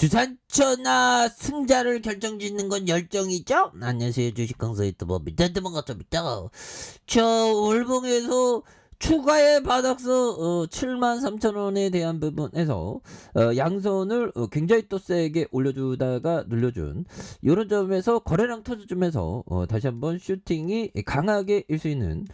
주산천하 승자를 결정짓는 건 열정이죠? 안녕하세요. 주식 강사 유튜버 밑단대만 같습니다. 저 월봉에서 추가의 바닥서 73,000원에 대한 부분에서 양선을 굉장히 또 세게 올려주다가 눌려준 이런 점에서 거래량 터져주면서 다시 한번 슈팅이 강하게 일 수 있는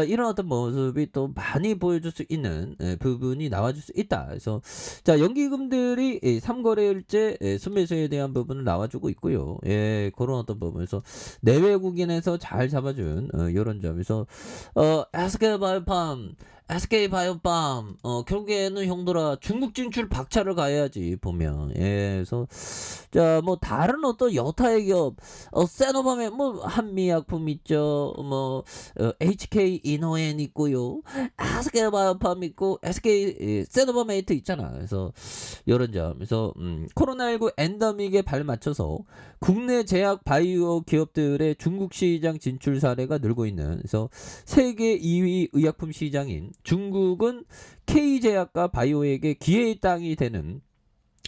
이런 어떤 모습이 또 많이 보여줄 수 있는 부분이 나와줄 수 있다. 그래서 자, 연기금들이 3거래일째 순매수에 대한 부분을 나와주고 있고요. 예, 그런 어떤 부분에서 내외국인에서 잘 잡아준 이런 점에서 SK바이오팜 결국에는 형들아 중국 진출 박차를 가야지 보면. 예, 그래서 자, 뭐 다른 어떤 여타의 기업 세노밤에 뭐 한미약품 있죠, 뭐 HK 이노엔 있고요, SK바이오팜 있고 SK 세노바메이트 있잖아. 그래서 이런 점에서 코로나19 엔더믹에 발맞춰서 국내 제약 바이오 기업들의 중국 시장 진출 사례가 늘고 있는, 그래서 세계 2위 의약품 시장인 중국은 K제약과 바이오에게 기회의 땅이 되는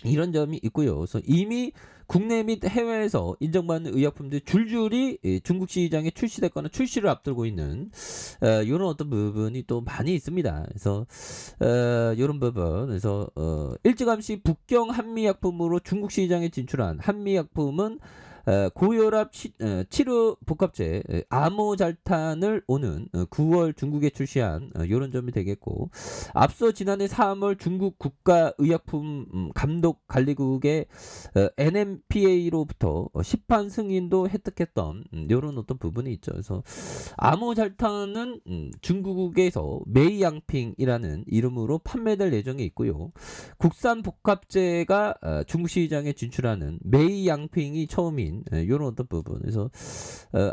이런 점이 있고요. 그래서 이미 국내 및 해외에서 인정받는 의약품들이 줄줄이 중국 시장에 출시됐거나 출시를 앞두고 있는 이런 어떤 부분이 또 많이 있습니다. 그래서 이런 부분, 그래서 일찌감치 북경 한미약품으로 중국 시장에 진출한 한미약품은 고혈압 치료 복합제 아모잘탄을 오는 9월 중국에 출시한 이런 점이 되겠고, 앞서 지난해 3월 중국 국가의약품 감독관리국의 NMPA로부터 시판 승인도 획득했던 이런 어떤 부분이 있죠. 그래서 아모잘탄은 중국에서 메이양핑이라는 이름으로 판매될 예정에 있고요. 국산 복합제가 중국 시장에 진출하는 메이양핑이 처음인 이런 어떤 부분. 그래서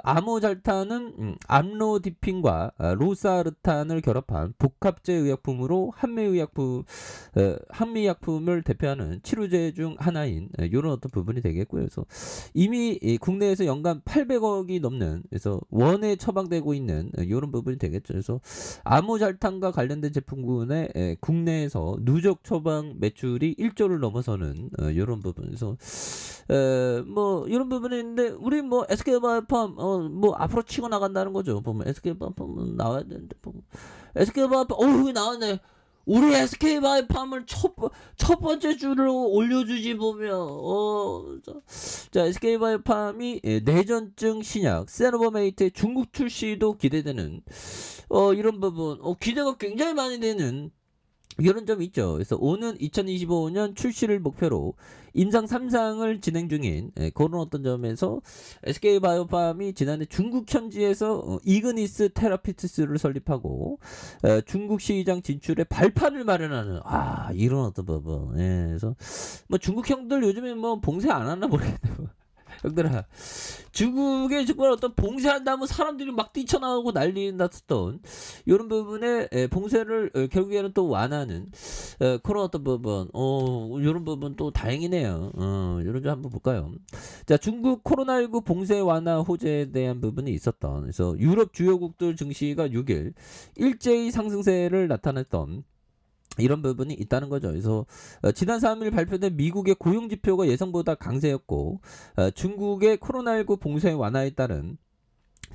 아모잘탄은 암로디핀과 로사르탄을 결합한 복합제 의약품으로 한미약품을 대표하는 치료제 중 하나인 이런 어떤 부분이 되겠고요. 그래서 이미 국내에서 연간 800억이 넘는, 그래서 원에 처방되고 있는 이런 부분이 되겠죠. 그래서 아모잘탄과 관련된 제품군의 국내에서 누적 처방 매출이 1조를 넘어서는 이런 부분에서 뭐 이런 부분이 있는데, 우리 뭐 SK바이오팜 뭐 앞으로 치고 나간다는 거죠. 보면 SK바이오팜은 나와야 되는데, 보면 SK바이오팜 여기 나왔네. 우리 SK바이오팜을 첫 번째 줄로 올려주지 보면. 자, SK바이오팜이 내전증 신약 세노바메이트의 중국 출시도 기대되는 이런 부분, 기대가 굉장히 많이 되는 이런 점이 있죠. 그래서 오는 2025년 출시를 목표로 임상 3상을 진행 중인 그런 어떤 점에서 SK바이오팜이 지난해 중국 현지에서 이그니스 테라피티스를 설립하고 중국 시장 진출에 발판을 마련하는 이런 어떤 부분. 예, 그래서 뭐 중국 형들 요즘에 뭐 봉쇄 안 하나 모르겠네. 형들아, 중국에 정말 어떤 봉쇄한다면 사람들이 막 뛰쳐나오고 난리 났었던 이런 부분에 봉쇄를 결국에는 또 완화하는 그런 어떤 부분, 이런 부분 또 다행이네요. 이런 점 한번 볼까요? 자, 중국 코로나19 봉쇄 완화 호재에 대한 부분이 있었던, 그래서 유럽 주요국들 증시가 6일 일제히 상승세를 나타냈던 이런 부분이 있다는 거죠. 그래서 지난 3일 발표된 미국의 고용지표가 예상보다 강세였고, 중국의 코로나19 봉쇄 완화에 따른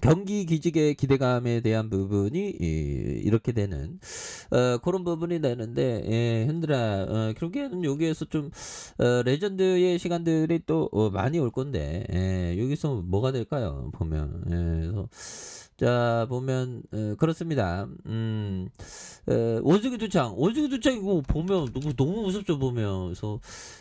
경기 기직의 기대감에 대한 부분이 이렇게 되는 그런 부분이 되는데, 예, 현들아, 결국에는 여기에서 좀 레전드의 시간들이 또 많이 올 건데, 여기서 뭐가 될까요? 보면, 그래서 자, 보면 그렇습니다. 원숭이 두창 이거 보면 너무 무섭죠, 보면. 그래서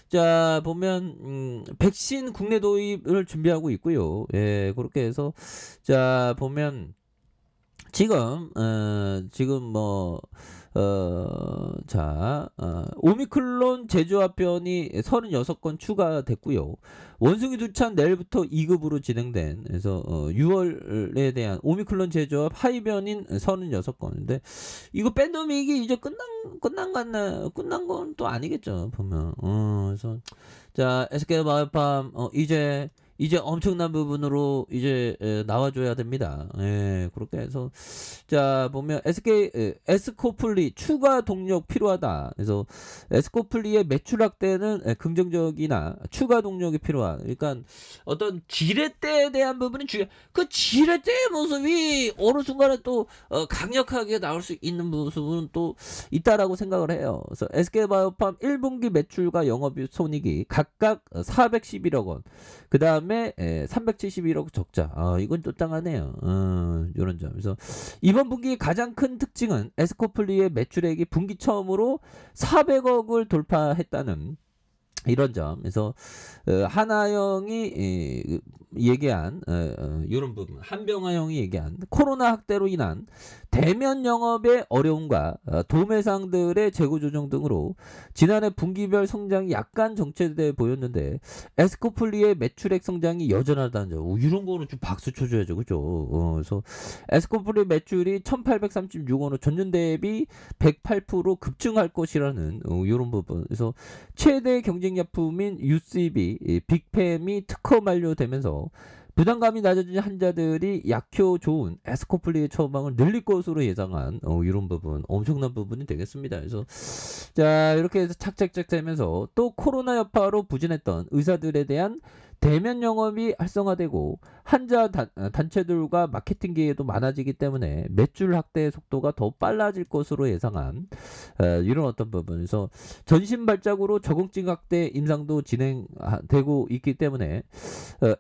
자, 보면 백신 국내 도입을 준비하고 있고요. 예, 그렇게 해서 자, 보면 지금 뭐 오미클론 제조합변이 36건 추가됐고요. 원숭이 두찬 내일부터 2급으로 진행된, 그래서 6월에 대한 오미클론 제조합 하이변인 36건인데, 이거 팬데믹이 이제 끝난 건 또 아니겠죠, 보면. 그래서 자, SK바이오팜 이제 이제 엄청난 부분으로 이제 나와줘야 됩니다. 예, 그렇게 해서 자 보면 에스코플리 추가 동력 필요하다. 그래서 에스코플리의 매출 확대는 긍정적이나 추가 동력이 필요한. 그러니까 어떤 지렛대에 대한 부분이 중요. 그 지렛대의 모습이 어느 순간에 또 강력하게 나올 수 있는 모습은 또 있다라고 생각을 해요. 그래서 SK바이오팜 1분기 매출과 영업손익이 각각 411억 원. 그 다음에 371억 적자. 이건 또 짱하네요. 이런 점. 그래서 이번 분기 가장 큰 특징은 에스코플리의 매출액이 분기 처음으로 400억을 돌파했다는 이런 점. 그래서 하나영이 얘기한 이런 부분, 한병화영이 얘기한 코로나 확대로 인한 대면 영업의 어려움과 도매상들의 재고 조정 등으로 지난해 분기별 성장이 약간 정체돼 보였는데 에스코플리의 매출액 성장이 여전하다는 점. 이런 거는 좀 박수 쳐줘야죠, 그죠? 그래서 에스코플리 매출이 1,836원으로 전년 대비 108% 급증할 것이라는 이런 부분. 그래서 최대 경쟁 약품인 UCB, 빅팸이 특허 만료되면서 부담감이 낮아진 환자들이 약효 좋은 에스코플리의 처방을 늘릴 것으로 예상한 이런 부분, 엄청난 부분이 되겠습니다. 그래서 자 이렇게 해서 착착착 되면서 또 코로나 여파로 부진했던 의사들에 대한 대면 영업이 활성화되고 환자 단체들과 마케팅 기회도 많아지기 때문에 매출 확대 속도가 더 빨라질 것으로 예상한 이런 어떤 부분에서 전신 발작으로 적응증 확대 임상도 진행되고 있기 때문에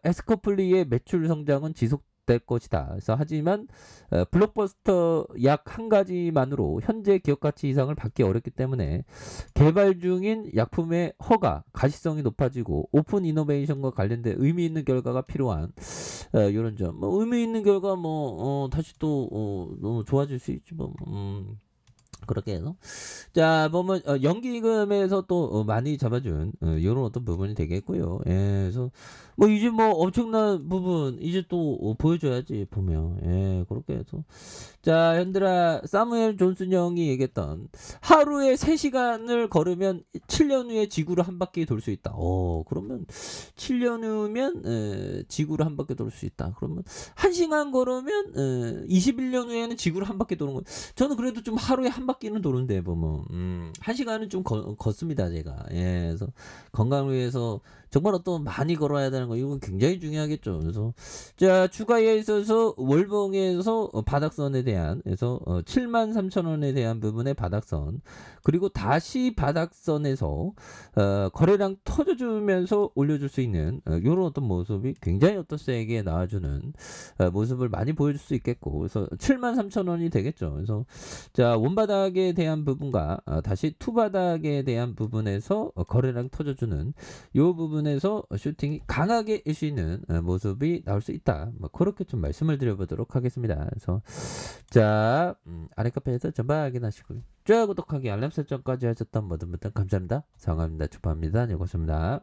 에스코플리의 매출 성장은 지속될 것이다. 그래서 하지만 블록버스터 약 한 가지만으로 현재 기업 가치 이상을 받기 어렵기 때문에 개발 중인 약품의 허가, 가시성이 높아지고 오픈 이노베이션과 관련된 의미 있는 결과가 필요한 이런 점. 뭐 의미 있는 결과 다시 또 너무 좋아질 수 있지 뭐. 그렇게 해서 자 보면 연기금에서 또 많이 잡아준 이런 어떤 부분이 되겠고요. 예, 그래서 뭐 이제 뭐 엄청난 부분 이제 또 보여줘야지 보면 예 그렇게 해서 자 현들아 사무엘 존슨 형이 얘기했던 하루에 3시간을 걸으면 7년 후에 지구를 한 바퀴 돌 수 있다. 그러면 7년 후면 지구를 한 바퀴 돌 수 있다. 그러면 1시간 걸으면 21년 후에는 지구를 한 바퀴 도는 거. 저는 그래도 좀 하루에 한 바퀴는 도는데 보면 1시간은 좀 걷습니다 제가. 예, 그래서 건강을 위해서 정말 어떤 많이 걸어야 되는 거 이건 굉장히 중요하겠죠. 그래서 자 추가에 있어서 월봉에서 바닥선에 대한 그래서 73,000원에 대한 부분의 바닥선 그리고 다시 바닥선에서 거래량 터져주면서 올려줄 수 있는 이런 어떤 모습이 굉장히 어떤 세게 나와주는 모습을 많이 보여줄 수 있겠고 그래서 73,000원이 되겠죠. 그래서 자 원바닥에 대한 부분과 다시 투바닥에 대한 부분에서 거래량 터져주는 이 부분에서 슈팅이 강하게 일 수 있는 모습이 나올 수 있다. 뭐 그렇게 좀 말씀을 드려보도록 하겠습니다. 그래서 자 아래 카페에서 전방 확인하시고요. 좋아요 구독하기 알람 설정까지 하셨던 모든 분들 감사합니다. 사랑합니다. 축하합니다. 안녕히 계십니다.